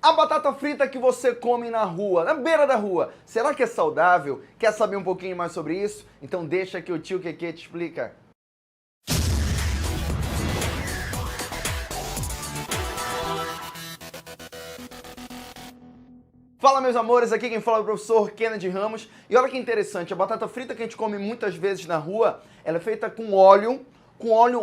A batata frita que você come na rua, na beira da rua, será que é saudável? Quer saber um pouquinho mais sobre isso? Então deixa que o tio Keke te explica. Fala, meus amores, aqui quem fala é o professor Kennedy Ramos. E olha que interessante, a batata frita que a gente come muitas vezes na rua, ela é feita com óleo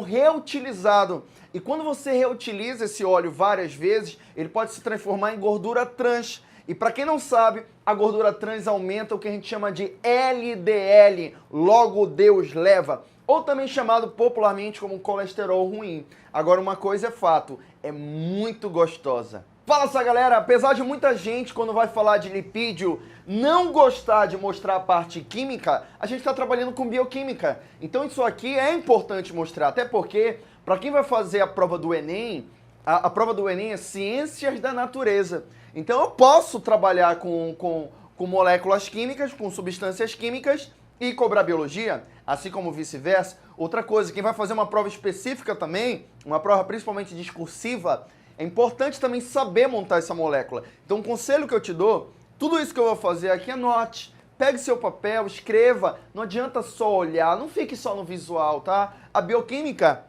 reutilizado. E quando você reutiliza esse óleo várias vezes, ele pode se transformar em gordura trans. E para quem não sabe, a gordura trans aumenta o que a gente chama de LDL, logo Deus leva, ou também chamado popularmente como colesterol ruim. Agora uma coisa é fato, é muito gostosa. Fala essa galera, apesar de muita gente quando vai falar de lipídio não gostar de mostrar a parte química, a gente está trabalhando com bioquímica. Então isso aqui é importante mostrar, até porque para quem vai fazer a prova do Enem, a prova do Enem é Ciências da Natureza. Então eu posso trabalhar com moléculas químicas, com substâncias químicas e cobrar biologia, assim como vice-versa. Outra coisa, quem vai fazer uma prova específica também, uma prova principalmente discursiva, é importante também saber montar essa molécula. Então, o conselho que eu te dou, tudo isso que eu vou fazer aqui, anote. Pegue seu papel, escreva. Não adianta só olhar, não fique só no visual, tá? A bioquímica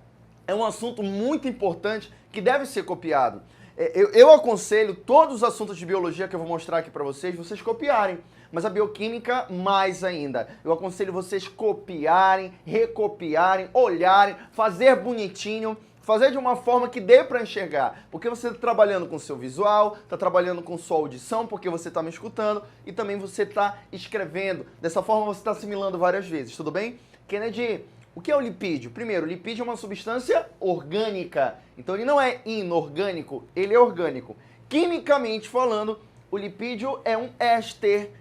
é um assunto muito importante que deve ser copiado. Eu aconselho todos os assuntos de biologia que eu vou mostrar aqui para vocês copiarem. Mas a bioquímica, mais ainda. Eu aconselho vocês copiarem, recopiarem, olharem, fazer bonitinho, fazer de uma forma que dê para enxergar, porque você está trabalhando com o seu visual, está trabalhando com sua audição, porque você está me escutando, e também você está escrevendo. Dessa forma você está assimilando várias vezes, tudo bem? Kennedy, o que é o lipídio? Primeiro, o lipídio é uma substância orgânica, então ele não é inorgânico, ele é orgânico. Quimicamente falando, o lipídio é um éster,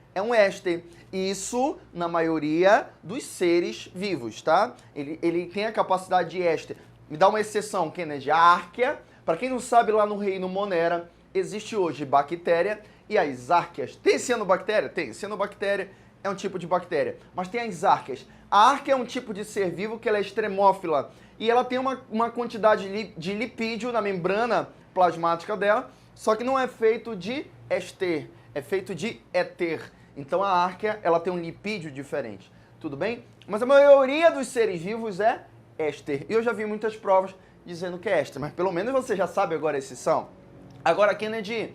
Isso na maioria dos seres vivos, tá? Ele tem a capacidade de éster. Me dá uma exceção, Kennedy. A árquea, para quem não sabe, lá no reino Monera, existe hoje bactéria e as árqueas. Tem cianobactéria? Tem. Cianobactéria é um tipo de bactéria. Mas tem as árqueas. A árquea é um tipo de ser vivo que ela é extremófila. E ela tem uma quantidade de lipídio na membrana plasmática dela, só que não é feito de éster, é feito de éter. Então a árquea, ela tem um lipídio diferente. Tudo bem? Mas a maioria dos seres vivos é éster. E eu já vi muitas provas dizendo que é éster, mas pelo menos você já sabe agora a exceção. Agora, Kennedy,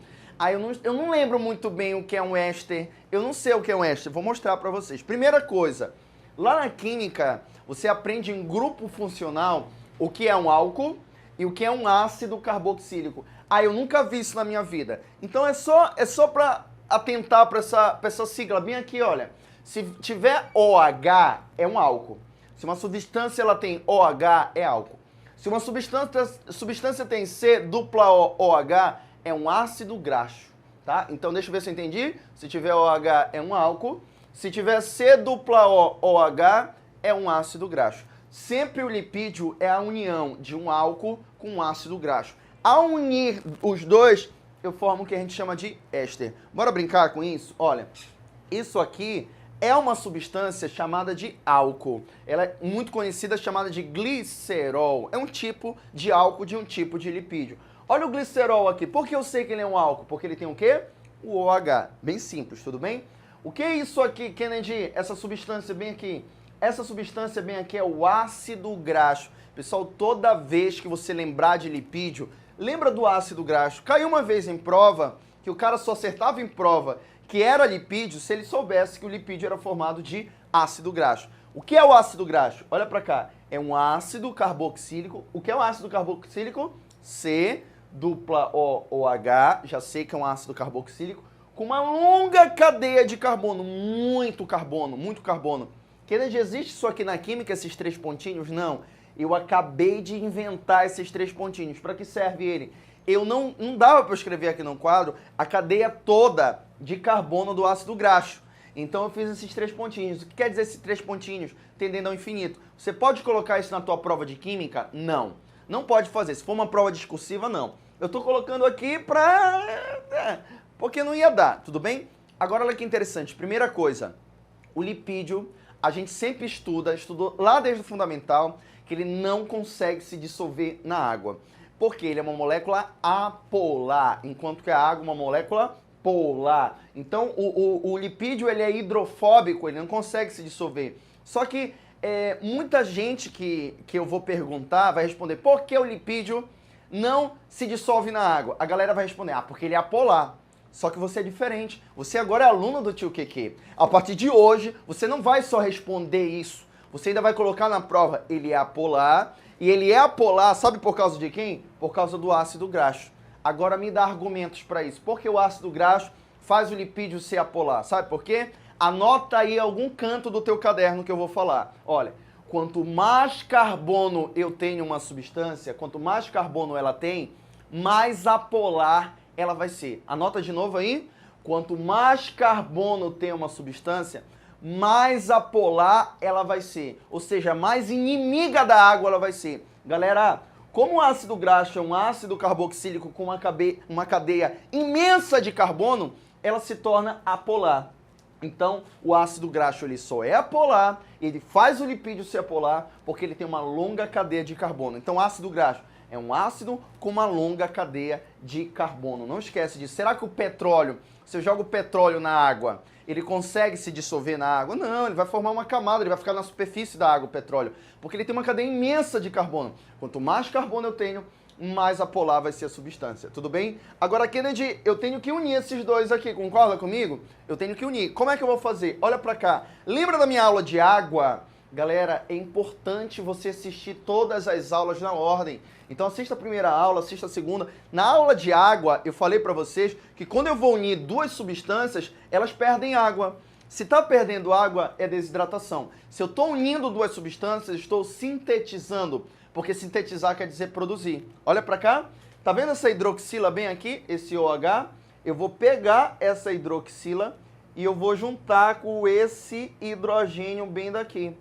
eu não lembro muito bem o que é um éster, eu não sei o que é um éster, vou mostrar para vocês. Primeira coisa, lá na química, você aprende em grupo funcional o que é um álcool e o que é um ácido carboxílico. Eu nunca vi isso na minha vida. Então é só para atentar para essa sigla bem aqui, olha. Se tiver OH, é um álcool. Se uma substância ela tem OH, é álcool. Se uma substância tem C dupla OH, é um ácido graxo, tá? Então deixa eu ver se eu entendi. Se tiver OH, é um álcool. Se tiver C dupla OH, é um ácido graxo. Sempre o lipídio é a união de um álcool com um ácido graxo. Ao unir os dois, eu formo o que a gente chama de éster. Bora brincar com isso? Olha, isso aqui é uma substância chamada de álcool. Ela é muito conhecida, chamada de glicerol. É um tipo de álcool de um tipo de lipídio. Olha o glicerol aqui. Por que eu sei que ele é um álcool? Porque ele tem o quê? O OH. Bem simples, tudo bem? O que é isso aqui, Kennedy? Essa substância bem aqui. Essa substância bem aqui é o ácido graxo. Pessoal, toda vez que você lembrar de lipídio, lembra do ácido graxo. Caiu uma vez em prova que o cara só acertava em prova que era lipídio se ele soubesse que o lipídio era formado de ácido graxo. O que é o ácido graxo? Olha para cá. É um ácido carboxílico. O que é o ácido carboxílico? C dupla OH, já sei que é um ácido carboxílico, com uma longa cadeia de carbono, muito carbono. Kennedy, existe isso aqui na química, esses 3 pontinhos? Não. Eu acabei de inventar esses 3 pontinhos. Para que serve ele? Não dava para eu escrever aqui no quadro a cadeia toda de carbono do ácido graxo. Então eu fiz esses 3 pontinhos. O que quer dizer esses 3 pontinhos? Tendendo ao infinito. Você pode colocar isso na tua prova de química? Não. Não pode fazer. Se for uma prova discursiva, não. Eu estou colocando aqui porque não ia dar, tudo bem? Agora olha que interessante. Primeira coisa, o lipídio, a gente sempre estudou lá desde o fundamental, que ele não consegue se dissolver na água. Porque ele é uma molécula apolar, enquanto que a água é uma molécula polar. Então, o lipídio ele é hidrofóbico, ele não consegue se dissolver. Só que muita gente que eu vou perguntar vai responder, por que o lipídio não se dissolve na água? A galera vai responder, porque ele é apolar. Só que você é diferente. Você agora é aluno do tio QQ. A partir de hoje, você não vai só responder isso. Você ainda vai colocar na prova, ele é apolar. E ele é apolar, sabe por causa de quem? Por causa do ácido graxo. Agora me dá argumentos para isso. Por que o ácido graxo faz o lipídio ser apolar? Sabe por quê? Anota aí algum canto do teu caderno que eu vou falar. Olha, quanto mais carbono eu tenho uma substância, quanto mais carbono ela tem, mais apolar ela vai ser. Anota de novo aí. Quanto mais carbono tem uma substância, mais apolar ela vai ser. Ou seja, mais inimiga da água ela vai ser. Galera, como o ácido graxo é um ácido carboxílico com uma cadeia imensa de carbono, ela se torna apolar. Então, o ácido graxo ele só é apolar, ele faz o lipídio ser apolar, porque ele tem uma longa cadeia de carbono. Então, o ácido graxo é um ácido com uma longa cadeia de carbono. Não esquece disso. Será que o petróleo, se eu jogo petróleo na água, ele consegue se dissolver na água? Não, ele vai formar uma camada, ele vai ficar na superfície da água, o petróleo, porque ele tem uma cadeia imensa de carbono. Quanto mais carbono eu tenho, mais apolar vai ser a substância, tudo bem? Agora, Kennedy, eu tenho que unir esses dois aqui, concorda comigo? Eu tenho que unir. Como é que eu vou fazer? Olha pra cá. Lembra da minha aula de água? Galera, é importante você assistir todas as aulas na ordem. Então assista a primeira aula, assista a segunda. Na aula de água, eu falei pra vocês que quando eu vou unir duas substâncias, elas perdem água. Se está perdendo água, é desidratação. Se eu estou unindo duas substâncias, estou sintetizando, porque sintetizar quer dizer produzir. Olha para cá, tá vendo essa hidroxila bem aqui, esse OH? Eu vou pegar essa hidroxila e eu vou juntar com esse hidrogênio bem daqui.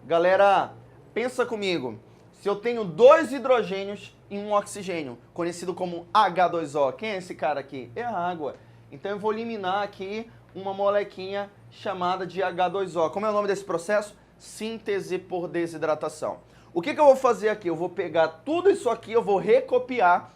Galera, pensa comigo. Se eu tenho dois hidrogênios e um oxigênio, conhecido como H2O, quem é esse cara aqui? É a água. Então eu vou eliminar aqui uma molequinha chamada de H2O. Como é o nome desse processo? Síntese por desidratação. O que eu vou fazer aqui? Eu vou pegar tudo isso aqui, eu vou recopiar,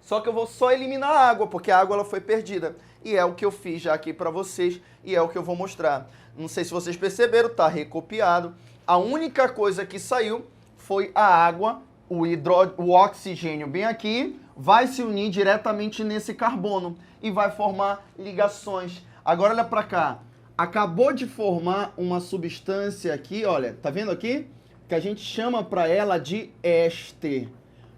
só que eu vou só eliminar a água, porque a água ela foi perdida. E é o que eu fiz já aqui para vocês e é o que eu vou mostrar. Não sei se vocês perceberam, tá recopiado. A única coisa que saiu foi a água, o oxigênio bem aqui, vai se unir diretamente nesse carbono e vai formar ligações. Agora olha para cá, acabou de formar uma substância aqui, olha, tá vendo aqui? Que a gente chama para ela de éster.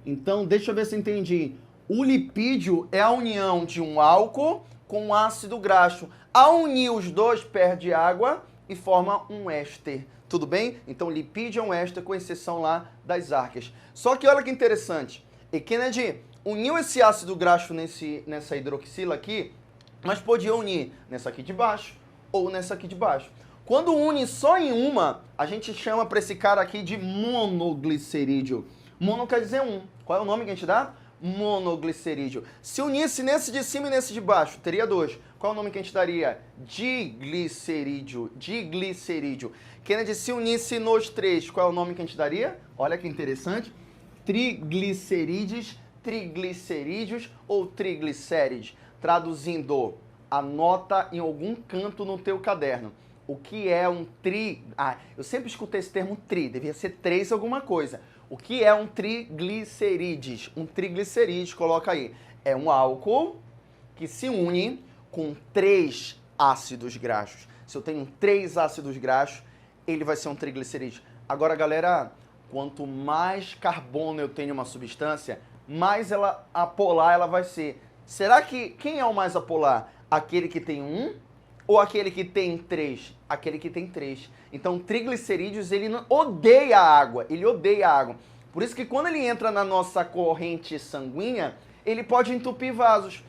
Então, deixa eu ver se eu entendi. O lipídio é a união de um álcool com um ácido graxo. Ao unir os dois, perde água e forma um éster. Tudo bem? Então, lipídio é um éster, com exceção lá das arcas. Só que olha que interessante. E Kennedy uniu esse ácido graxo nessa hidroxila aqui, mas podia unir nessa aqui de baixo ou nessa aqui de baixo. Quando une só em uma, a gente chama para esse cara aqui de monoglicerídeo. Mono quer dizer um. Qual é o nome que a gente dá? Monoglicerídeo. Se unisse nesse de cima e nesse de baixo, teria dois. Qual é o nome que a gente daria? Diglicerídeo. Diglicerídeo. Kennedy, se unisse nos três, qual é o nome que a gente daria? Olha que interessante. Triglicerídeos, triglicerídeos ou triglicérides. Traduzindo, anota em algum canto no teu caderno. O que é um eu sempre escutei esse termo devia ser 3 alguma coisa. O que é um triglicerídeos? Um triglicerídeos, coloca aí, é um álcool que se une com 3 ácidos graxos. Se eu tenho 3 ácidos graxos, ele vai ser um triglicerídeo. Agora, galera, quanto mais carbono eu tenho em uma substância, mais apolar ela vai ser. Será que quem é o mais apolar? Aquele que tem 1 ou aquele que tem 3? Aquele que tem 3. Então, triglicerídeos, ele odeia a água. Ele odeia a água. Por isso que quando ele entra na nossa corrente sanguínea, ele pode entupir vasos.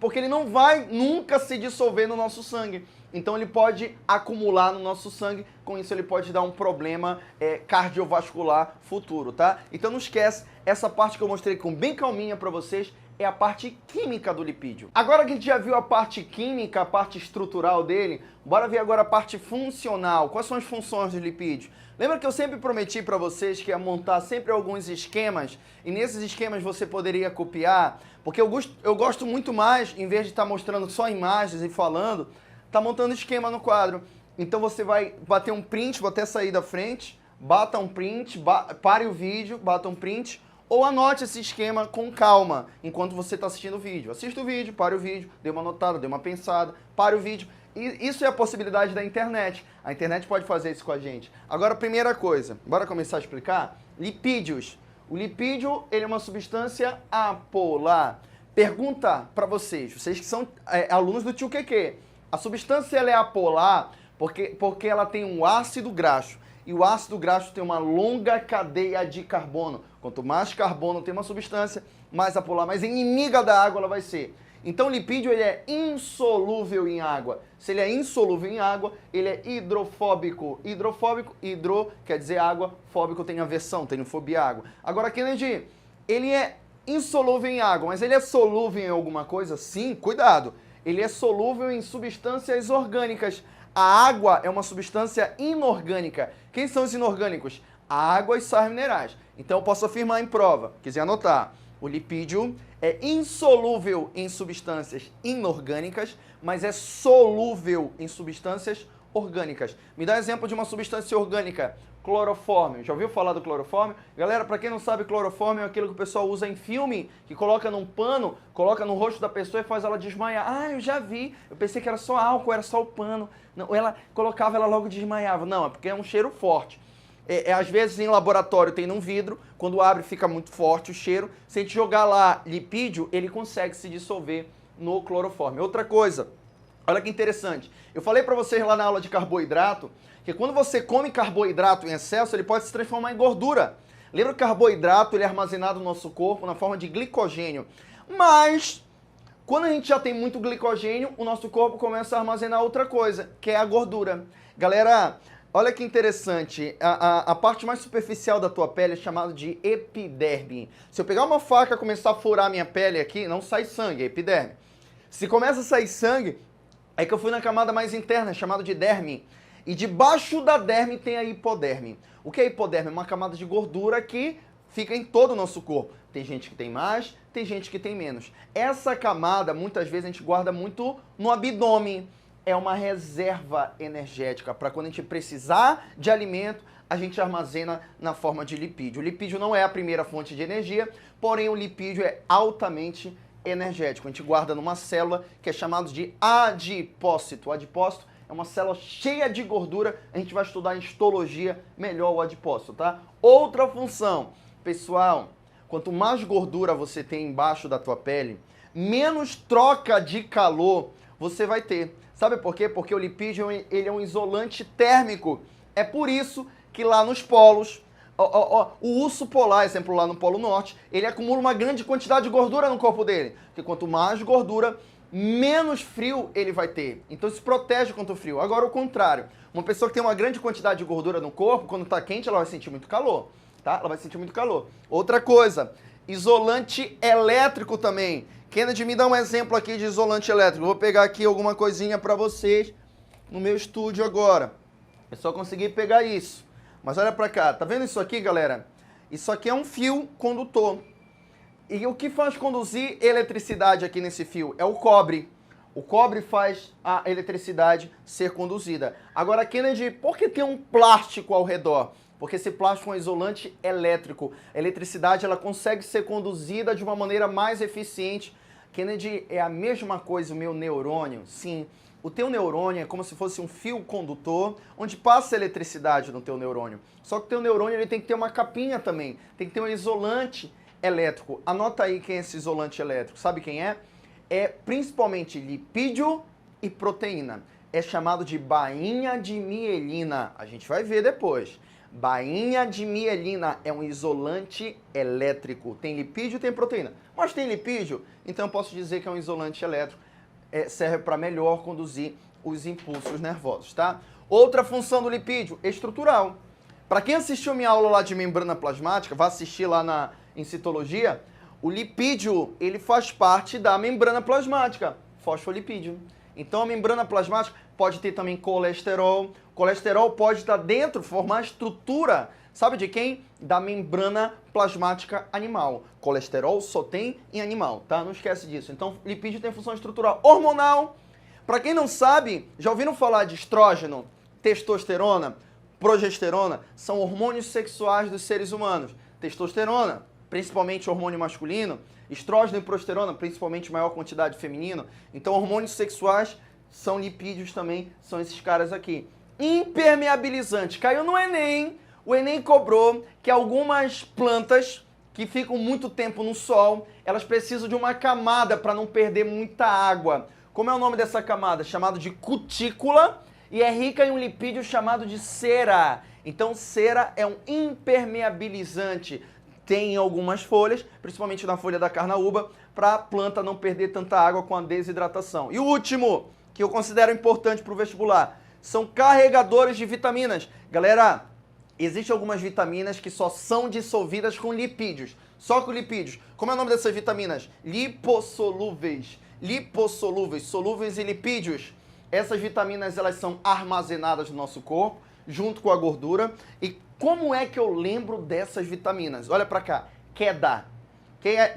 Porque ele não vai nunca se dissolver no nosso sangue. Então, ele pode acumular no nosso sangue. Com isso, ele pode dar um problema cardiovascular futuro, tá? Então, não esquece, essa parte que eu mostrei bem calminha para vocês é a parte química do lipídio. Agora que a gente já viu a parte química, a parte estrutural dele, bora ver agora a parte funcional. Quais são as funções do lipídio? Lembra que eu sempre prometi para vocês que ia montar sempre alguns esquemas, e nesses esquemas você poderia copiar, porque eu gosto muito mais, em vez de estar mostrando só imagens e falando, tá montando esquema no quadro. Então você vai bater um print, vou até sair da frente, bata um print, pare o vídeo, bata um print, ou anote esse esquema com calma, enquanto você está assistindo o vídeo. Assista o vídeo, pare o vídeo, dê uma anotada, dê uma pensada, pare o vídeo. E isso é a possibilidade da internet. A internet pode fazer isso com a gente. Agora, primeira coisa, bora começar a explicar? Lipídios. O lipídio, ele é uma substância apolar. Pergunta para vocês que são alunos do Tio QQ. A substância ela é apolar porque ela tem um ácido graxo. E o ácido graxo tem uma longa cadeia de carbono. Quanto mais carbono tem uma substância, mais apolar, mais inimiga da água ela vai ser. Então o lipídio ele é insolúvel em água. Se ele é insolúvel em água, ele é hidrofóbico. Hidro quer dizer água, fóbico tem aversão, tem fobia à água. Agora, Kennedy, ele é insolúvel em água, mas ele é solúvel em alguma coisa? Sim, cuidado. Ele é solúvel em substâncias orgânicas. A água é uma substância inorgânica. Quem são os inorgânicos? A água e sais minerais. Então eu posso afirmar em prova, quiser anotar, o lipídio é insolúvel em substâncias inorgânicas, mas é solúvel em substâncias orgânicas. Me dá um exemplo de uma substância orgânica. Clorofórmio. Já ouviu falar do clorofórmio? Galera, para quem não sabe, clorofórmio é aquilo que o pessoal usa em filme, que coloca num pano, coloca no rosto da pessoa e faz ela desmaiar. Ah, eu já vi. Eu pensei que era só álcool, era só o pano. Não, ela colocava, ela logo desmaiava. Não, é porque é um cheiro forte. Às vezes em laboratório tem num vidro, quando abre fica muito forte o cheiro. Se a gente jogar lá lipídio, ele consegue se dissolver no clorofórmio. Outra coisa, olha que interessante. Eu falei para vocês lá na aula de carboidrato, que quando você come carboidrato em excesso, ele pode se transformar em gordura. Lembra que o carboidrato ele é armazenado no nosso corpo na forma de glicogênio. Mas, quando a gente já tem muito glicogênio, o nosso corpo começa a armazenar outra coisa, que é a gordura. Galera, olha que interessante, a parte mais superficial da tua pele é chamada de epiderme. Se eu pegar uma faca e começar a furar minha pele aqui, não sai sangue, é epiderme. Se começa a sair sangue, é que eu fui na camada mais interna, chamada de derme. E debaixo da derme tem a hipoderme. O que é hipoderme? É uma camada de gordura que fica em todo o nosso corpo. Tem gente que tem mais, tem gente que tem menos. Essa camada, muitas vezes, a gente guarda muito no abdômen. É uma reserva energética para quando a gente precisar de alimento, a gente armazena na forma de lipídio. O lipídio não é a primeira fonte de energia, porém o lipídio é altamente energético. A gente guarda numa célula que é chamada de adipócito. O adipócito é uma célula cheia de gordura. A gente vai estudar em histologia melhor o adipócito, tá? Outra função, pessoal, quanto mais gordura você tem embaixo da tua pele, menos troca de calor você vai ter. Sabe por quê? Porque o lipídio ele é um isolante térmico. É por isso que lá nos polos, o urso polar, exemplo, lá no Polo Norte, ele acumula uma grande quantidade de gordura no corpo dele. Porque quanto mais gordura, menos frio ele vai ter. Então se protege contra o frio. Agora o contrário. Uma pessoa que tem uma grande quantidade de gordura no corpo, quando está quente, ela vai sentir muito calor. Tá? Ela vai sentir muito calor. Outra coisa, isolante elétrico também. Kennedy, me dá um exemplo aqui de isolante elétrico. Vou pegar aqui alguma coisinha para vocês no meu estúdio agora. É só conseguir pegar isso. Mas olha para cá. Tá vendo isso aqui, galera? Isso aqui é um fio condutor. E o que faz conduzir eletricidade aqui nesse fio? É o cobre. O cobre faz a eletricidade ser conduzida. Agora, Kennedy, por que tem um plástico ao redor? Porque esse plástico é um isolante elétrico. A eletricidade ela consegue ser conduzida de uma maneira mais eficiente. Kennedy, é a mesma coisa o meu neurônio? Sim. O teu neurônio é como se fosse um fio condutor onde passa eletricidade no teu neurônio. Só que o teu neurônio ele tem que ter uma capinha também. Tem que ter um isolante elétrico. Anota aí quem é esse isolante elétrico. Sabe quem é? É principalmente lipídio e proteína. É chamado de bainha de mielina. A gente vai ver depois. Bainha de mielina é um isolante elétrico. Tem lipídio e tem proteína. Mas tem lipídio, então eu posso dizer que é um isolante elétrico. Serve para melhor conduzir os impulsos nervosos, tá? Outra função do lipídio, estrutural. Para quem assistiu minha aula lá de membrana plasmática, vai assistir lá em citologia, O lipídio, ele faz parte da membrana plasmática, fosfolipídio. Então a membrana plasmática pode ter também colesterol. Colesterol pode estar dentro, formar a estrutura, sabe de quem? Da membrana plasmática animal. Colesterol só tem em animal, tá? Não esquece disso. Então lipídio tem função estrutural. Hormonal, para quem não sabe, já ouviram falar de estrógeno, testosterona, progesterona? São hormônios sexuais dos seres humanos. Testosterona, principalmente hormônio masculino, estrógeno e progesterona, principalmente maior quantidade feminino. Então, hormônios sexuais são lipídios também, são esses caras aqui. Impermeabilizante. Caiu no Enem. O Enem cobrou que algumas plantas que ficam muito tempo no sol, elas precisam de uma camada para não perder muita água. Como é o nome dessa camada? Chamado de cutícula e é rica em um lipídio chamado de cera. Então, cera é um impermeabilizante. Tem em algumas folhas, principalmente na folha da carnaúba, para a planta não perder tanta água com a desidratação. E o último, que eu considero importante para o vestibular, são carregadores de vitaminas. Galera, existem algumas vitaminas que só são dissolvidas com lipídios. Só com lipídios. Como é o nome dessas vitaminas? Lipossolúveis. Lipossolúveis, solúveis em lipídios. Essas vitaminas, elas são armazenadas no nosso corpo, junto com a gordura. E como é que eu lembro dessas vitaminas? Olha pra cá. KEDA.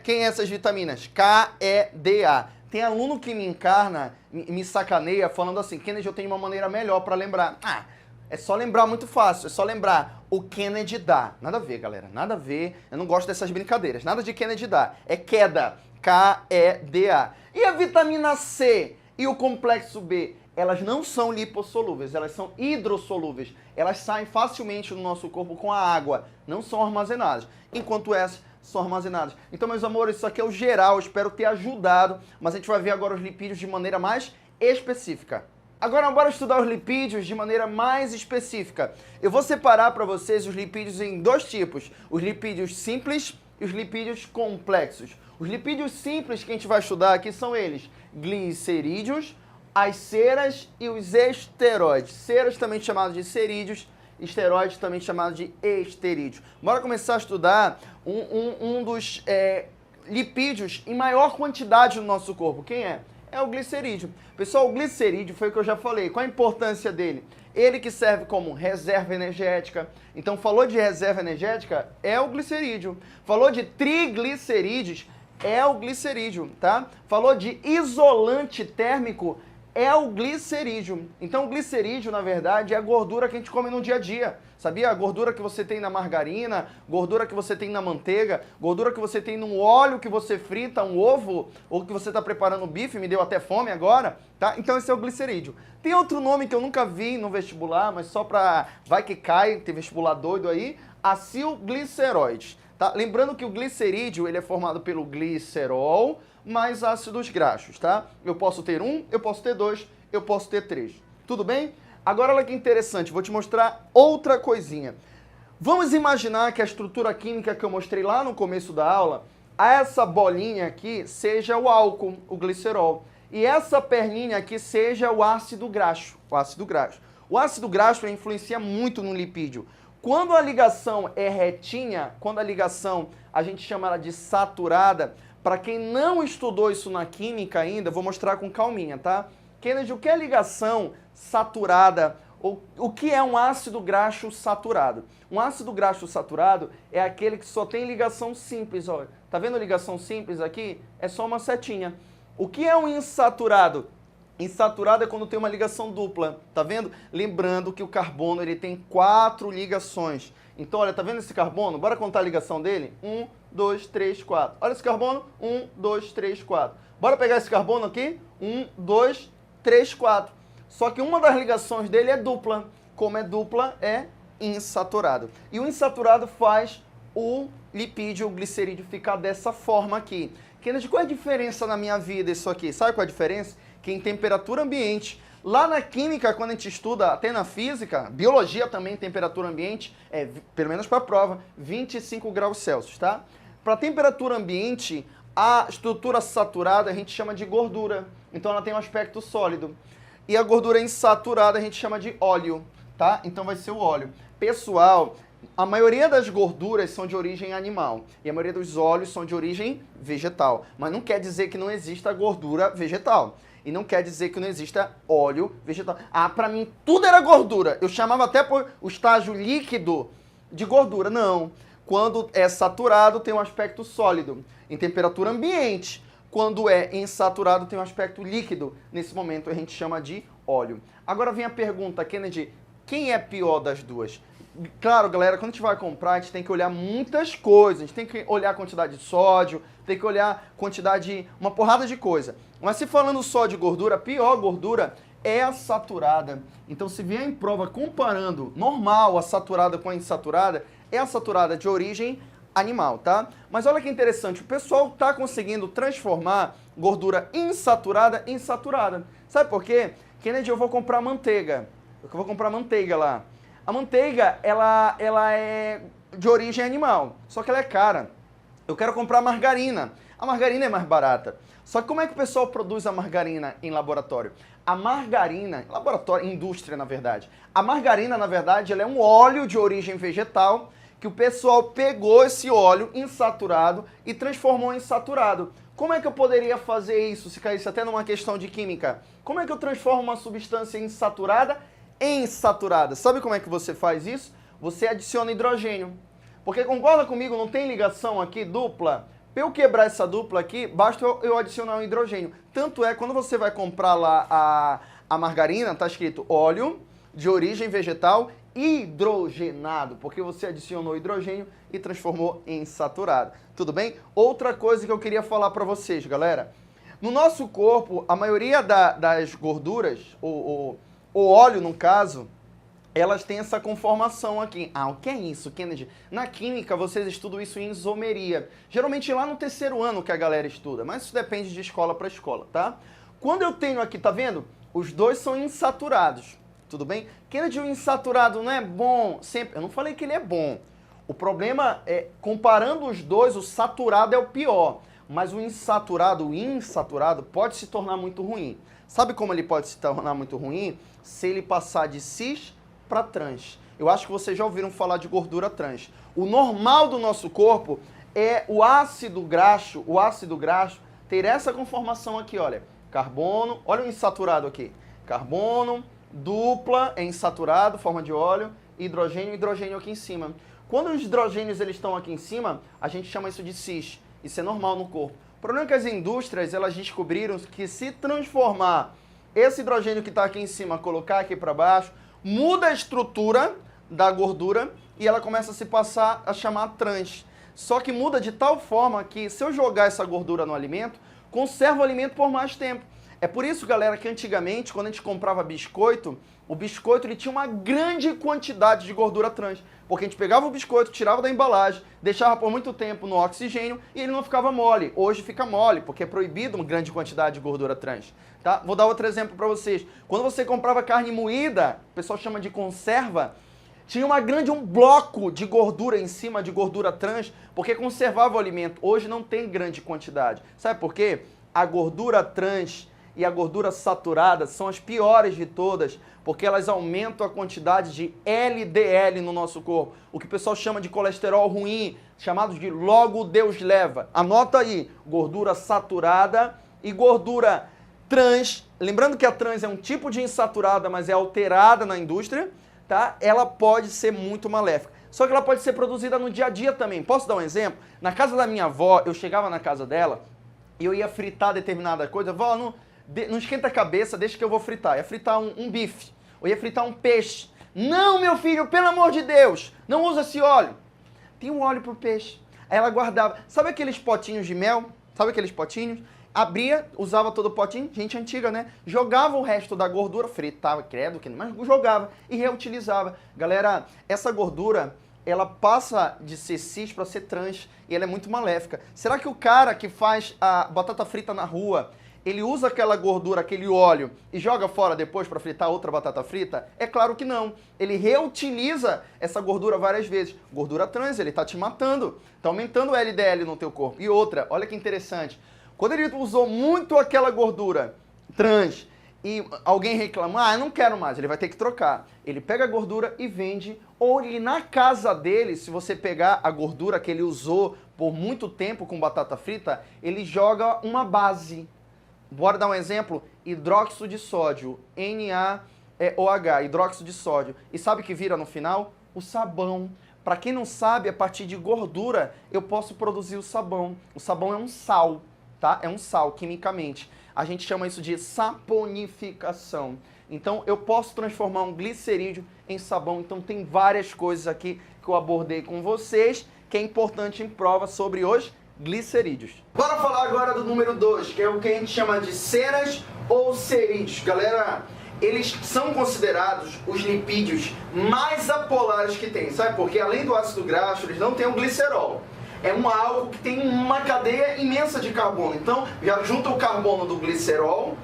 Quem é essas vitaminas? KEDA. Tem aluno que me encarna, me sacaneia, falando assim, Kennedy, eu tenho uma maneira melhor pra lembrar. Ah, é só lembrar muito fácil, é só lembrar. O Kennedy dá. Nada a ver, galera, nada a ver. Eu não gosto dessas brincadeiras. Nada de Kennedy dá. É KEDA. KEDA. E a vitamina C e o complexo B? Elas não são lipossolúveis, elas são hidrossolúveis. Elas saem facilmente do nosso corpo com a água, não são armazenadas. Enquanto essas são armazenadas. Então, meus amores, isso aqui é o geral, espero ter ajudado, mas a gente vai ver agora os lipídios de maneira mais específica. Agora, bora estudar os lipídios de maneira mais específica. Eu vou separar para vocês os lipídios em dois tipos, os lipídios simples e os lipídios complexos. Os lipídios simples que a gente vai estudar aqui são eles, glicerídeos, as ceras e os esteroides. Ceras também chamados de cerídeos, esteroides também chamados de esterídeos. Bora começar a estudar um dos lipídios em maior quantidade no nosso corpo. Quem é? É o glicerídeo. Pessoal, o glicerídeo foi o que eu já falei. Qual a importância dele? Ele que serve como reserva energética. Então, falou de reserva energética, é o glicerídeo. Falou de triglicerídeos, é o glicerídeo, tá? Falou de isolante térmico, é o glicerídeo. Então, o glicerídeo, na verdade, é a gordura que a gente come no dia a dia. Sabia? A gordura que você tem na margarina, gordura que você tem na manteiga, gordura que você tem no óleo que você frita um ovo, ou que você está preparando um bife, me deu até fome agora, tá? Então, esse é o glicerídeo. Tem outro nome que eu nunca vi no vestibular, mas só pra... vai que cai, tem vestibular doido aí, acilgliceróides. Tá? Lembrando que o glicerídeo ele é formado pelo glicerol mais ácidos graxos, tá? Eu posso ter um, eu posso ter dois, eu posso ter três. Tudo bem? Agora olha que interessante, vou te mostrar outra coisinha. Vamos imaginar que a estrutura química que eu mostrei lá no começo da aula, essa bolinha aqui seja o álcool, o glicerol, e essa perninha aqui seja o ácido graxo, o ácido graxo. O ácido graxo influencia muito no lipídio. Quando a ligação é retinha, quando a ligação a gente chama ela de saturada, para quem não estudou isso na química ainda, vou mostrar com calminha, tá? Kennedy, o que é ligação saturada? O que é um ácido graxo saturado? Um ácido graxo saturado é aquele que só tem ligação simples, ó. Tá vendo a ligação simples aqui? É só uma setinha. O que é um insaturado? Insaturado é quando tem uma ligação dupla, tá vendo? Lembrando que o carbono ele tem 4 ligações. Então, olha, tá vendo esse carbono? Bora contar a ligação dele? 1, 2, 3, 4. Olha esse carbono. 1, 2, 3, 4. Bora pegar esse carbono aqui? 1, 2, 3, 4. Só que uma das ligações dele é dupla. Como é dupla, é insaturado. E o insaturado faz o lipídio, o glicerídeo, ficar dessa forma aqui. Kennedy, qual é a diferença na minha vida isso aqui? Sabe qual é a diferença? Que em temperatura ambiente, lá na química, quando a gente estuda, até na física, biologia também, temperatura ambiente, pelo menos para a prova, 25 graus Celsius, tá? Para temperatura ambiente, a estrutura saturada a gente chama de gordura, então ela tem um aspecto sólido. E a gordura insaturada a gente chama de óleo, tá? Então vai ser o óleo. Pessoal, A maioria das gorduras são de origem animal e a maioria dos óleos são de origem vegetal. Mas não quer dizer que não exista gordura vegetal. E não quer dizer que não exista óleo vegetal. Ah, pra mim tudo era gordura. Eu chamava até por o estágio líquido de gordura. Não. Quando é saturado tem um aspecto sólido, em temperatura ambiente. Quando é insaturado tem um aspecto líquido. Nesse momento a gente chama de óleo. Agora vem a pergunta, Kennedy, quem é pior das duas? Claro, galera, quando a gente vai comprar, a gente tem que olhar muitas coisas. A gente tem que olhar a quantidade de sódio, tem que olhar quantidade, uma porrada de coisa. Mas se falando só de gordura, a pior gordura é a saturada. Então, se vier em prova comparando normal, a saturada com a insaturada, é a saturada de origem animal, tá? Mas olha que interessante, o pessoal tá conseguindo transformar gordura insaturada em saturada. Sabe por quê? Kennedy, eu vou comprar manteiga. Eu vou comprar manteiga lá. A manteiga, ela é de origem animal, só que ela é cara. Eu quero comprar margarina. A margarina é mais barata. Só que como é que o pessoal produz a margarina em laboratório? A margarina, laboratório, indústria na verdade. A margarina, na verdade, ela é um óleo de origem vegetal que o pessoal pegou esse óleo insaturado e transformou em saturado. Como é que eu poderia fazer isso se caísse até numa questão de química? Como é que eu transformo uma substância insaturada em saturada? Sabe como é que você faz isso? Você adiciona hidrogênio. Porque concorda comigo, não tem ligação aqui dupla? Para eu quebrar essa dupla aqui, basta eu adicionar um hidrogênio. Tanto é, quando você vai comprar lá a margarina, tá escrito óleo de origem vegetal hidrogenado, porque você adicionou hidrogênio e transformou em saturado. Tudo bem? Outra coisa que eu queria falar para vocês, galera. No nosso corpo, a maioria das gorduras, o óleo no caso, elas têm essa conformação aqui. Ah, o que é isso, Kennedy? Na química, vocês estudam isso em isomeria. Geralmente lá no terceiro ano que a galera estuda, mas isso depende de escola para escola, tá? Quando eu tenho aqui, tá vendo? Os dois são insaturados, tudo bem? Kennedy, o insaturado não é bom sempre. Eu não falei que ele é bom. O problema é, comparando os dois, o saturado é o pior. Mas o insaturado pode se tornar muito ruim. Sabe como ele pode se tornar muito ruim? Se ele passar de cis para trans. Eu acho que vocês já ouviram falar de gordura trans. O normal do nosso corpo é o ácido graxo ter essa conformação aqui, olha. Carbono, olha o insaturado aqui. Carbono, dupla é insaturado, forma de óleo, hidrogênio aqui em cima. Quando os hidrogênios eles estão aqui em cima, a gente chama isso de cis. Isso é normal no corpo. O problema é que as indústrias elas descobriram que se transformar esse hidrogênio que está aqui em cima, colocar aqui para baixo, muda a estrutura da gordura e ela começa a se passar a chamar trans. Só que muda de tal forma que se eu jogar essa gordura no alimento, conserva o alimento por mais tempo. É por isso, galera, que antigamente, quando a gente comprava biscoito, o biscoito ele tinha uma grande quantidade de gordura trans. Porque a gente pegava o biscoito, tirava da embalagem, deixava por muito tempo no oxigênio e ele não ficava mole. Hoje fica mole, porque é proibido uma grande quantidade de gordura trans. Tá? Vou dar outro exemplo para vocês. Quando você comprava carne moída, o pessoal chama de conserva, tinha um bloco de gordura em cima, de gordura trans, porque conservava o alimento. Hoje não tem grande quantidade. Sabe por quê? A gordura trans e a gordura saturada são as piores de todas, porque elas aumentam a quantidade de LDL no nosso corpo, o que o pessoal chama de colesterol ruim, chamados de logo Deus leva. Anota aí, gordura saturada e gordura trans. Lembrando que a trans é um tipo de insaturada, mas é alterada na indústria, tá? Ela pode ser muito maléfica. Só que ela pode ser produzida no dia a dia também. Posso dar um exemplo? Na casa da minha avó, eu chegava na casa dela e eu ia fritar determinada coisa. Vó, não esquenta a cabeça, deixa que eu vou fritar. Ia fritar um bife, ou ia fritar um peixe. Não, meu filho, pelo amor de Deus, não usa esse óleo. Tem um óleo pro peixe. Aí ela guardava. Sabe aqueles potinhos de mel? Sabe aqueles potinhos? Abria, usava todo o potinho, gente antiga, né? Jogava o resto da gordura, fritava, credo, mas jogava e reutilizava. Galera, essa gordura, ela passa de ser cis para ser trans e ela é muito maléfica. Será que o cara que faz a batata frita na rua, ele usa aquela gordura, aquele óleo e joga fora depois para fritar outra batata frita? É claro que não. Ele reutiliza essa gordura várias vezes. Gordura trans, ele tá te matando. Tá aumentando o LDL no teu corpo. E outra, olha que interessante. Quando ele usou muito aquela gordura trans e alguém reclama, ah, eu não quero mais, ele vai ter que trocar. Ele pega a gordura e vende, ou ele na casa dele, se você pegar a gordura que ele usou por muito tempo com batata frita, ele joga uma base. Bora dar um exemplo? Hidróxido de sódio, NaOH, hidróxido de sódio. E sabe o que vira no final? O sabão. Para quem não sabe, a partir de gordura eu posso produzir o sabão. O sabão é um sal, tá? É um sal, quimicamente. A gente chama isso de saponificação. Então eu posso transformar um glicerídeo em sabão. Então tem várias coisas aqui que eu abordei com vocês, que é importante em prova sobre os glicerídeos. Bora falar agora do número 2, que é o que a gente chama de ceras ou cerídeos. Galera, eles são considerados os lipídios mais apolares que tem. Sabe por quê? Além do ácido graxo, eles não têm o glicerol. É um álcool que tem uma cadeia imensa de carbono. Então, já junta o carbono do glicerol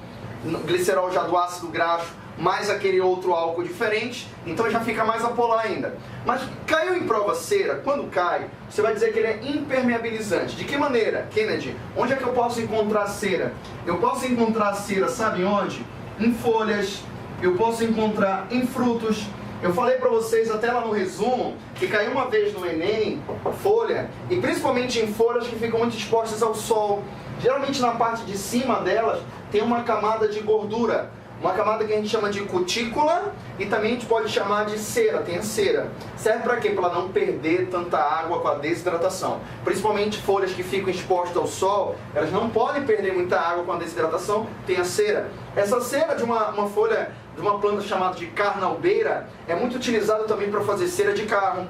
já do ácido graxo, mais aquele outro álcool diferente, então já fica mais apolar ainda. Mas caiu em prova cera, quando cai, você vai dizer que ele é impermeabilizante. De que maneira, Kennedy? Onde é que eu posso encontrar cera? Eu posso encontrar cera, sabe onde? Em folhas, eu posso encontrar em frutos. Eu falei pra vocês até lá no resumo que caiu uma vez no Enem, folha, e principalmente em folhas que ficam muito expostas ao sol. Geralmente na parte de cima delas tem uma camada de gordura, uma camada que a gente chama de cutícula e também a gente pode chamar de cera, tem a cera. Serve para quê? Para não perder tanta água com a desidratação. Principalmente folhas que ficam expostas ao sol, elas não podem perder muita água com a desidratação, tem a cera. Essa cera de uma folha de uma planta chamada de carnaubeira é muito utilizada também para fazer cera de carro,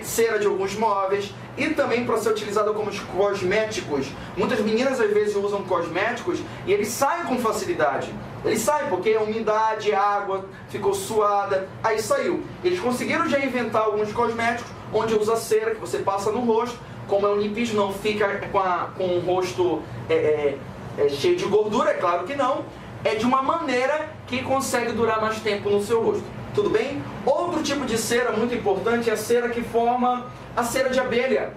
cera de alguns móveis e também para ser utilizada como cosméticos. Muitas meninas às vezes usam cosméticos e eles saem com facilidade. Eles saem porque a umidade, a água ficou suada, aí saiu. Eles conseguiram já inventar alguns cosméticos onde usa cera que você passa no rosto, como é um lipídio, não fica com o rosto cheio de gordura, é claro que não. É de uma maneira que consegue durar mais tempo no seu rosto. Tudo bem? Outro tipo de cera muito importante é a cera que forma a cera de abelha,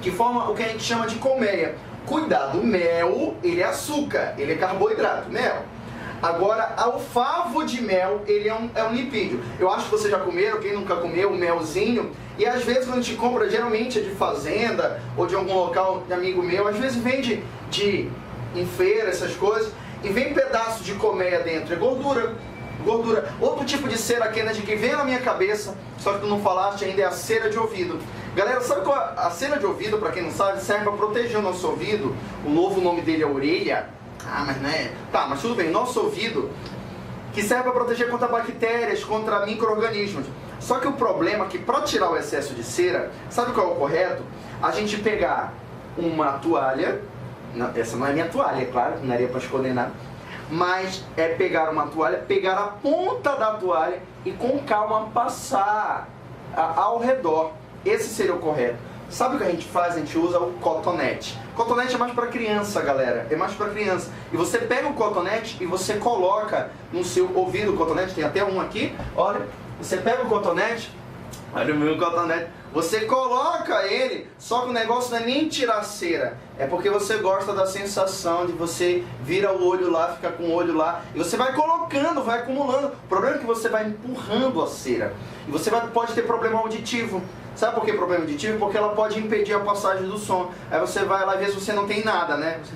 que forma o que a gente chama de colmeia. Cuidado, mel, ele é açúcar, ele é carboidrato, mel. Agora, o favo de mel, ele é um lipídio. Eu acho que vocês já comeram, quem nunca comeu, um melzinho. E às vezes quando a gente compra, geralmente é de fazenda ou de algum local de amigo meu, às vezes vende em feira, essas coisas. E vem pedaço de colmeia dentro, é gordura. Outro tipo de cera, Kennedy, que veio na minha cabeça, só que tu não falaste ainda, é a cera de ouvido. Galera, sabe qual a cera de ouvido, para quem não sabe, serve para proteger o nosso ouvido. O novo nome dele é orelha. Ah, mas não é... Tá, mas tudo bem, nosso ouvido, que serve para proteger contra bactérias, contra micro-organismos. Só que o problema é que para tirar o excesso de cera, sabe qual é o correto? A gente pegar uma toalha... Não, essa não é minha toalha, é claro, não daria para escolher nada. Mas é pegar uma toalha, pegar a ponta da toalha e com calma passar ao redor. Esse seria o correto. Sabe o que a gente faz? A gente usa o cotonete. Cotonete é mais para criança, galera. É mais para criança. E você pega o cotonete e você coloca no seu ouvido. O cotonete tem até um aqui. Olha, você pega o cotonete. Olha o meu cotonete. Você coloca ele, só que o negócio não é nem tirar a cera. É porque você gosta da sensação de você vira o olho lá, fica com o olho lá. E você vai colocando, vai acumulando. O problema é que você vai empurrando a cera. E você pode ter problema auditivo. Sabe por que problema auditivo? Porque ela pode impedir a passagem do som. Aí você vai lá e vê se você não tem nada, né? Você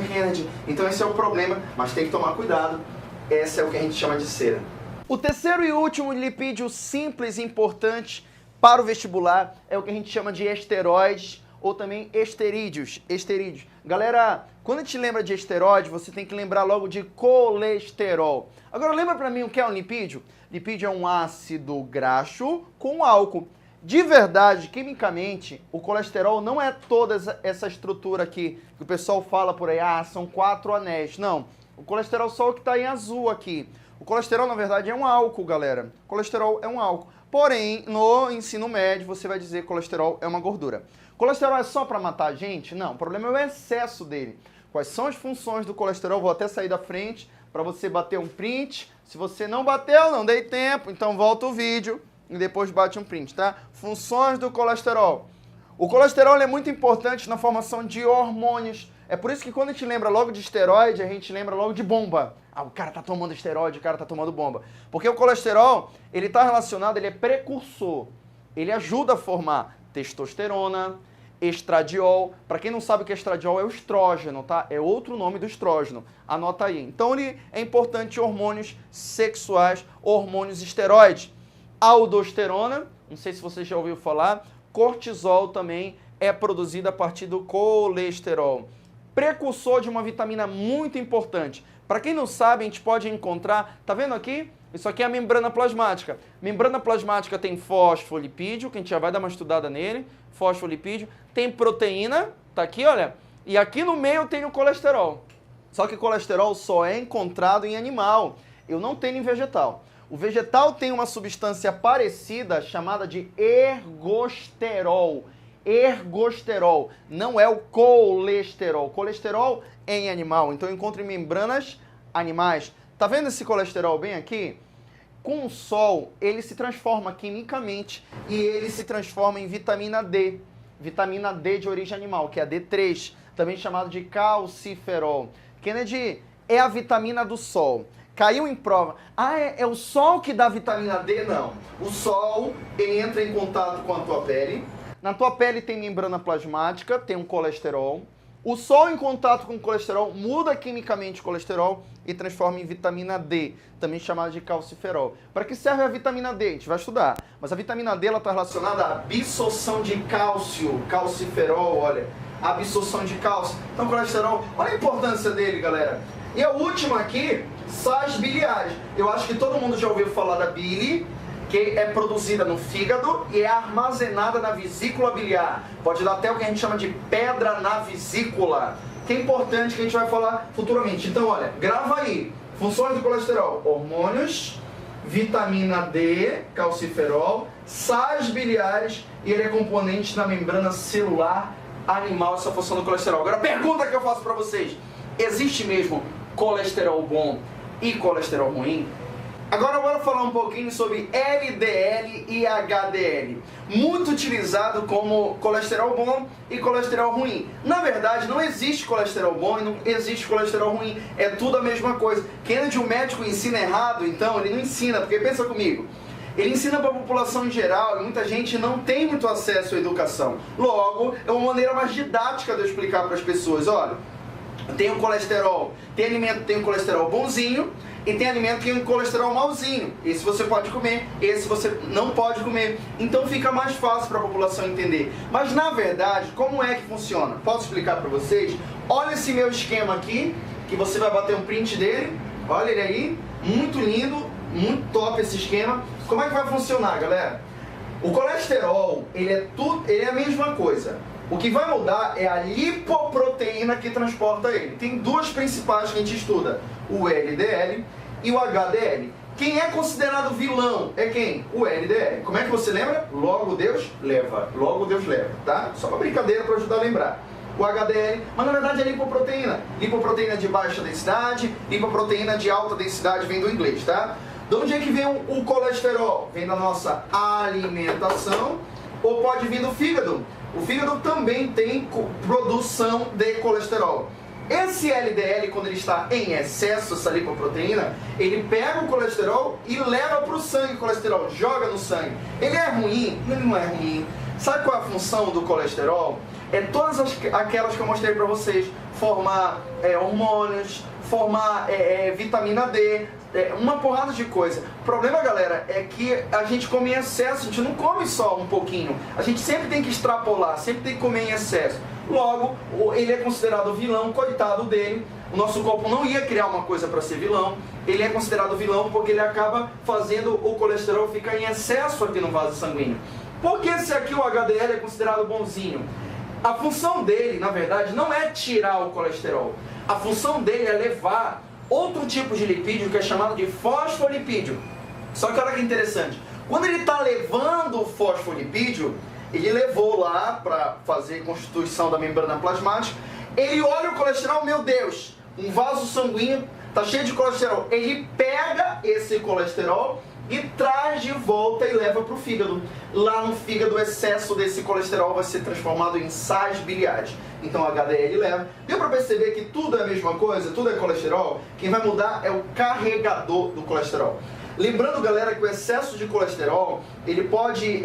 vê, Kennedy. Então esse é o problema, mas tem que tomar cuidado. Esse é o que a gente chama de cera. O terceiro e último lipídio simples e importante para o vestibular é o que a gente chama de esteroides ou também esterídeos. Galera, quando a gente lembra de esteroide, você tem que lembrar logo de colesterol. Agora lembra pra mim o que é um lipídio? Lipídio é um ácido graxo com álcool. De verdade, quimicamente, o colesterol não é toda essa estrutura aqui que o pessoal fala por aí, são 4 anéis. Não, o colesterol só o que está em azul aqui. O colesterol, na verdade, é um álcool, galera. O colesterol é um álcool. Porém, no ensino médio, você vai dizer que colesterol é uma gordura. Colesterol é só para matar a gente? Não, o problema é o excesso dele. Quais são as funções do colesterol? Vou até sair da frente para você bater um print. Se você não bateu, não dei tempo, então volta o vídeo e depois bate um print, tá? Funções do colesterol. O colesterol é muito importante na formação de hormônios. É por isso que quando a gente lembra logo de esteroide, a gente lembra logo de bomba. Ah, o cara tá tomando esteroide, o cara tá tomando bomba. Porque o colesterol, ele tá relacionado, ele é precursor. Ele ajuda a formar testosterona, estradiol. Para quem não sabe o que é estradiol, é o estrógeno, tá? É outro nome do estrógeno. Anota aí. Então ele é importante hormônios sexuais, hormônios esteroides. Aldosterona, não sei se você já ouviu falar, cortisol também é produzido a partir do colesterol. Precursor de uma vitamina muito importante. Para quem não sabe, a gente pode encontrar, tá vendo aqui? Isso aqui é a membrana plasmática. Membrana plasmática tem fosfolipídio, que a gente já vai dar uma estudada nele, fosfolipídio. Tem proteína, tá aqui, olha. E aqui no meio tem o colesterol. Só que o colesterol só é encontrado em animal. Eu não tenho em vegetal. O vegetal tem uma substância parecida chamada de ergosterol. Ergosterol, não é o colesterol. Colesterol é em animal, então eu encontro em membranas animais. Tá vendo esse colesterol bem aqui? Com o sol, ele se transforma quimicamente e ele se transforma em vitamina D. Vitamina D de origem animal, que é a D3, também chamado de calciferol. Kennedy, é a vitamina do sol. Caiu em prova. Ah, é o sol que dá vitamina D? Não. O sol, ele entra em contato com a tua pele. Na tua pele tem membrana plasmática, tem um colesterol. O sol em contato com o colesterol muda quimicamente o colesterol e transforma em vitamina D, também chamada de calciferol. Para que serve a vitamina D? A gente vai estudar. Mas a vitamina D está relacionada à absorção de cálcio, calciferol, olha. Absorção de cálcio. Então, colesterol, olha a importância dele, galera. E a última aqui, sais biliares. Eu acho que todo mundo já ouviu falar da bile, que é produzida no fígado e é armazenada na vesícula biliar. Pode dar até o que a gente chama de pedra na vesícula, que é importante, que a gente vai falar futuramente. Então, olha, grava aí. Funções do colesterol: hormônios, vitamina D, calciferol, sais biliares, e ele é componente da membrana celular animal, essa função do colesterol. Agora, a pergunta que eu faço para vocês: existe mesmo colesterol bom e colesterol ruim? Agora bora falar um pouquinho sobre LDL e HDL, muito utilizado como colesterol bom e colesterol ruim. Na verdade, não existe colesterol bom e não existe colesterol ruim, é tudo a mesma coisa. Kennedy, o médico ensina errado, então ele não ensina, porque pensa comigo, ele ensina para a população em geral e muita gente não tem muito acesso à educação. Logo, é uma maneira mais didática de eu explicar para as pessoas: olha, tem o colesterol, tem alimento que tem um colesterol bonzinho e tem alimento que tem um colesterol malzinho. Esse você pode comer, esse você não pode comer. Então fica mais fácil para a população entender. Mas na verdade, como é que funciona? Posso explicar para vocês? Olha esse meu esquema aqui, que você vai bater um print dele. Olha ele aí, muito lindo, muito top esse esquema. Como é que vai funcionar, galera? O colesterol, ele é a mesma coisa. O que vai mudar é a lipoproteína que transporta ele. Tem duas principais que a gente estuda: o LDL e o HDL. Quem é considerado vilão é quem? O LDL. Como é que você lembra? Logo Deus leva. Logo Deus leva, tá? Só uma brincadeira para ajudar a lembrar. O HDL, mas na verdade é lipoproteína. Lipoproteína de baixa densidade, lipoproteína de alta densidade, vem do inglês, tá? De onde é que vem o colesterol? Vem da nossa alimentação ou pode vir do fígado. O fígado também tem produção de colesterol. Esse LDL, quando ele está em excesso, essa lipoproteína, ele pega o colesterol e leva para o sangue o colesterol, joga no sangue. Ele é ruim? Ele não é ruim. Sabe qual é a função do colesterol? É todas aquelas que eu mostrei para vocês: formar hormônios, formar vitamina D, uma porrada de coisa. O problema, galera, é que a gente come em excesso, a gente não come só um pouquinho. A gente sempre tem que extrapolar, sempre tem que comer em excesso. Logo, ele é considerado vilão, coitado dele. O nosso corpo não ia criar uma coisa para ser vilão. Ele é considerado vilão porque ele acaba fazendo o colesterol ficar em excesso aqui no vaso sanguíneo. Por que esse aqui, o HDL, é considerado bonzinho? A função dele, na verdade, não é tirar o colesterol. A função dele é levar outro tipo de lipídio que é chamado de fosfolipídio. Só que olha que interessante, quando ele está levando o fosfolipídio, ele levou lá para fazer constituição da membrana plasmática, ele olha o colesterol, meu Deus, um vaso sanguíneo está cheio de colesterol. Ele pega esse colesterol e traz de volta e leva para o fígado. Lá no fígado, o excesso desse colesterol vai ser transformado em sais biliares. Então, HDL leva. Deu para perceber que tudo é a mesma coisa? Tudo é colesterol? Quem vai mudar é o carregador do colesterol. Lembrando, galera, que o excesso de colesterol, ele pode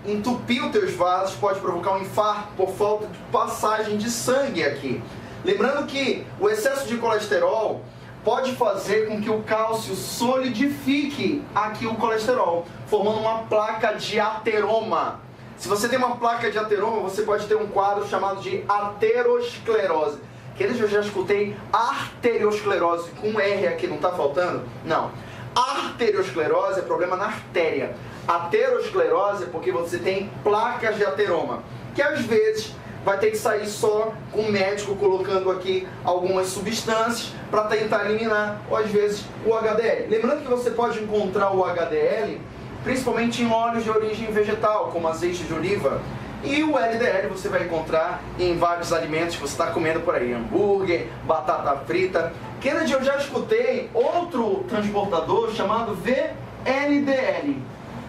entupir os teus vasos, pode provocar um infarto por falta de passagem de sangue aqui. Lembrando que o excesso de colesterol pode fazer com que o cálcio solidifique aqui o colesterol, formando uma placa de ateroma. Se você tem uma placa de ateroma, você pode ter um quadro chamado de aterosclerose. Eu já escutei arteriosclerose, com R aqui, não está faltando? Não. Arteriosclerose é problema na artéria. Aterosclerose é porque você tem placas de ateroma, que às vezes vai ter que sair só com o médico colocando aqui algumas substâncias para tentar eliminar, ou às vezes, o HDL. Lembrando que você pode encontrar o HDL principalmente em óleos de origem vegetal, como azeite de oliva. E o LDL você vai encontrar em vários alimentos que você está comendo por aí, hambúrguer, batata frita. Kennedy, eu já escutei outro transportador chamado VLDL.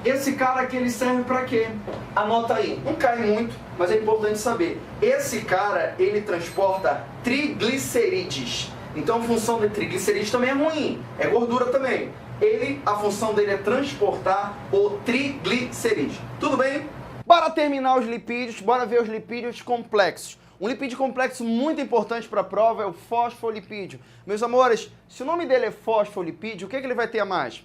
Esse cara aqui, ele serve para quê? Anota aí, não cai muito, mas é importante saber. Esse cara, ele transporta triglicerídeos. Então a função de triglicerídeos também é ruim, é gordura também. A função dele é transportar o triglicerídeo. Tudo bem? Para terminar os lipídios, bora ver os lipídios complexos. Um lipídio complexo muito importante para a prova é o fosfolipídio. Meus amores, se o nome dele é fosfolipídio, o que ele vai ter a mais?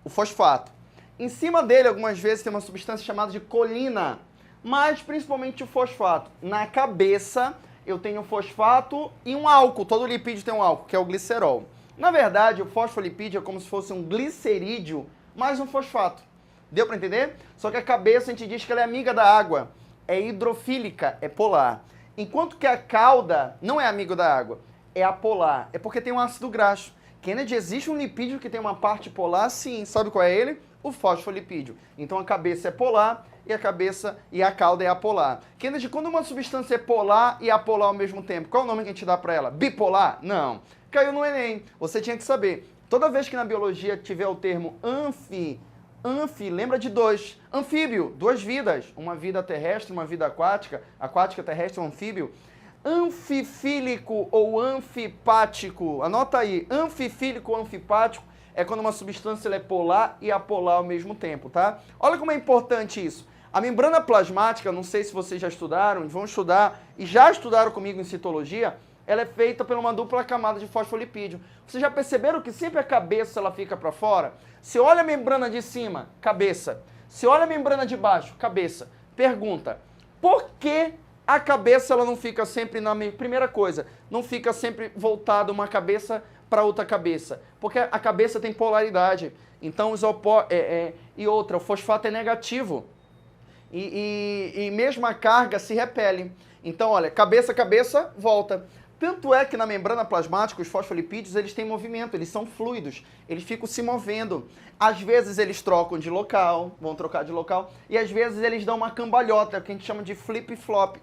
O fosfato. Em cima dele, algumas vezes, tem uma substância chamada de colina, mas principalmente o fosfato. Na cabeça, eu tenho fosfato e um álcool. Todo lipídio tem um álcool, que é o glicerol. Na verdade, o fosfolipídio é como se fosse um glicerídeo mais um fosfato. Deu para entender? Só que a cabeça, a gente diz que ela é amiga da água. É hidrofílica, é polar. Enquanto que a cauda não é amigo da água, é apolar. É porque tem um ácido graxo. Kennedy, existe um lipídio que tem uma parte polar? Sim. Sabe qual é ele? O fosfolipídio. Então a cabeça é polar e a cauda é apolar. Kennedy, quando uma substância é polar e apolar ao mesmo tempo, qual é o nome que a gente dá para ela? Bipolar? Não. Caiu no Enem. Você tinha que saber. Toda vez que na biologia tiver o termo lembra de dois. Anfíbio, duas vidas. Uma vida terrestre, uma vida aquática. Aquática, terrestre, um anfíbio. Anfifílico ou anfipático. Anota aí. Anfifílico ou anfipático é quando uma substância é polar e apolar ao mesmo tempo, tá? Olha como é importante isso. A membrana plasmática, não sei se vocês já estudaram, vão estudar e já estudaram comigo em citologia, ela é feita por uma dupla camada de fosfolipídio. Vocês já perceberam que sempre a cabeça ela fica para fora? Se olha a membrana de cima, cabeça. Se olha a membrana de baixo, cabeça. Pergunta, por que a cabeça ela não fica sempre na primeira coisa? Não fica sempre voltada uma cabeça para outra cabeça? Porque a cabeça tem polaridade. Então, e outra, o fosfato é negativo. E mesmo a carga se repele. Então, olha, cabeça, volta. Tanto é que na membrana plasmática, os fosfolipídios, eles têm movimento, eles são fluidos, eles ficam se movendo. Às vezes eles trocam de local, vão trocar de local, e às vezes eles dão uma cambalhota, que a gente chama de flip-flop.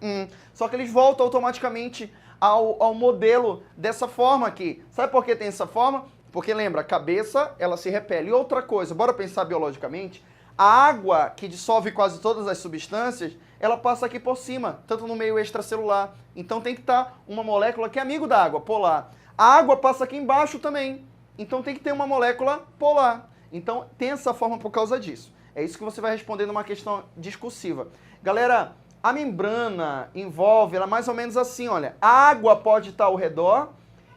Só que eles voltam automaticamente ao modelo dessa forma aqui. Sabe por que tem essa forma? Porque lembra, a cabeça, ela se repele. E outra coisa, bora pensar biologicamente, a água que dissolve quase todas as substâncias, ela passa aqui por cima, tanto no meio extracelular. Então tem que estar uma molécula que é amigo da água, polar. A água passa aqui embaixo também. Então tem que ter uma molécula polar. Então tem essa forma por causa disso. É isso que você vai responder numa questão discursiva. Galera, a membrana envolve, ela é mais ou menos assim, olha. A água pode estar ao redor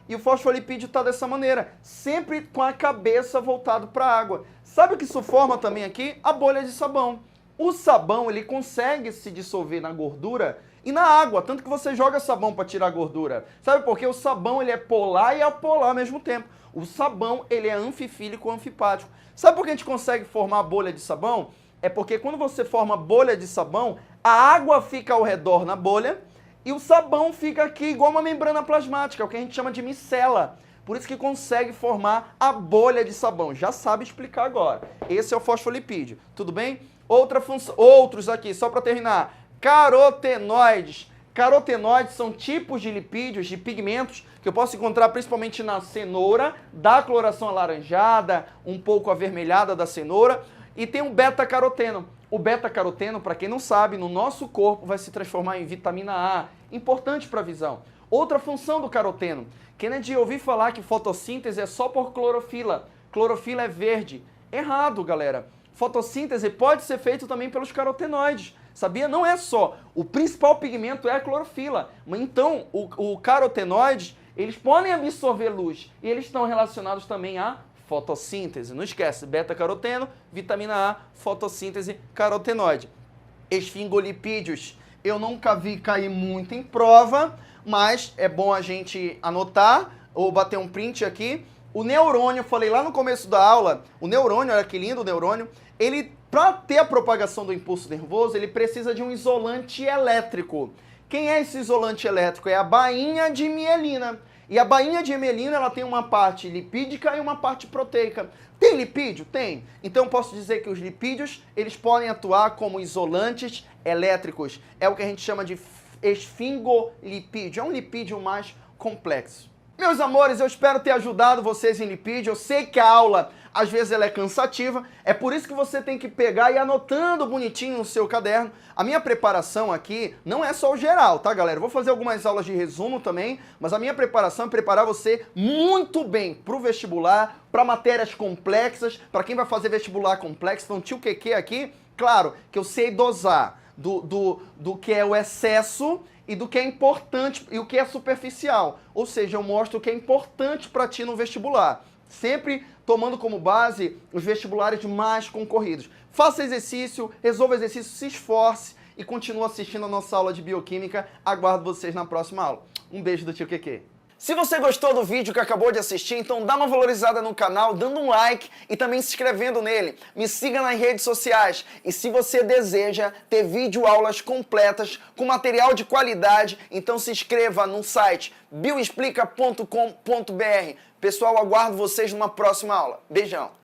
e o fosfolipídio está dessa maneira, sempre com a cabeça voltado para a água. Sabe o que isso forma também aqui? A bolha de sabão. O sabão, ele consegue se dissolver na gordura e na água, tanto que você joga sabão para tirar a gordura. Sabe por quê? O sabão, ele é polar e apolar ao mesmo tempo. O sabão, ele é anfifílico ou anfipático. Sabe por que a gente consegue formar a bolha de sabão? É porque quando você forma bolha de sabão, a água fica ao redor na bolha e o sabão fica aqui igual uma membrana plasmática, o que a gente chama de micela. Por isso que consegue formar a bolha de sabão. Já sabe explicar agora. Esse é o fosfolipídio. Tudo bem? Outra função, outros aqui, só para terminar. Carotenoides. Carotenoides são tipos de lipídios, de pigmentos, que eu posso encontrar principalmente na cenoura, da coloração alaranjada, um pouco avermelhada da cenoura, e tem o beta-caroteno. O beta-caroteno, para quem não sabe, no nosso corpo vai se transformar em vitamina A, importante para a visão. Outra função do caroteno. Kennedy, ouvi falar que fotossíntese é só por clorofila. Clorofila é verde. Errado, galera. Fotossíntese pode ser feito também pelos carotenoides. Sabia? Não é só. O principal pigmento é a clorofila. Então, o carotenoides, eles podem absorver luz e eles estão relacionados também à fotossíntese. Não esquece, beta-caroteno, vitamina A, fotossíntese, carotenoide. Esfingolipídios, eu nunca vi cair muito em prova, mas é bom a gente anotar ou bater um print aqui. O neurônio, eu falei lá no começo da aula, o neurônio, olha que lindo o neurônio, ele, para ter a propagação do impulso nervoso, ele precisa de um isolante elétrico. Quem é esse isolante elétrico? É a bainha de mielina. E a bainha de mielina, ela tem uma parte lipídica e uma parte proteica. Tem lipídio? Tem. Então posso dizer que os lipídios, eles podem atuar como isolantes elétricos. É o que a gente chama de esfingolipídio. É um lipídio mais complexo. Meus amores, eu espero ter ajudado vocês em lipídio. Eu sei que a aula, às vezes, ela é cansativa. É por isso que você tem que pegar e ir anotando bonitinho no seu caderno. A minha preparação aqui não é só o geral, tá, galera? Eu vou fazer algumas aulas de resumo também, mas a minha preparação é preparar você muito bem para o vestibular, para matérias complexas, para quem vai fazer vestibular complexo. Então, tio QQ aqui, claro que eu sei dosar do que é o excesso e do que é importante e o que é superficial. Ou seja, eu mostro o que é importante para ti no vestibular. Sempre tomando como base os vestibulares mais concorridos. Faça exercício, resolva exercício, se esforce e continue assistindo a nossa aula de bioquímica. Aguardo vocês na próxima aula. Um beijo do tio QQ. Se você gostou do vídeo que acabou de assistir, então dá uma valorizada no canal, dando um like e também se inscrevendo nele. Me siga nas redes sociais. E se você deseja ter videoaulas completas com material de qualidade, então se inscreva no site bioexplica.com.br. Pessoal, aguardo vocês numa próxima aula. Beijão!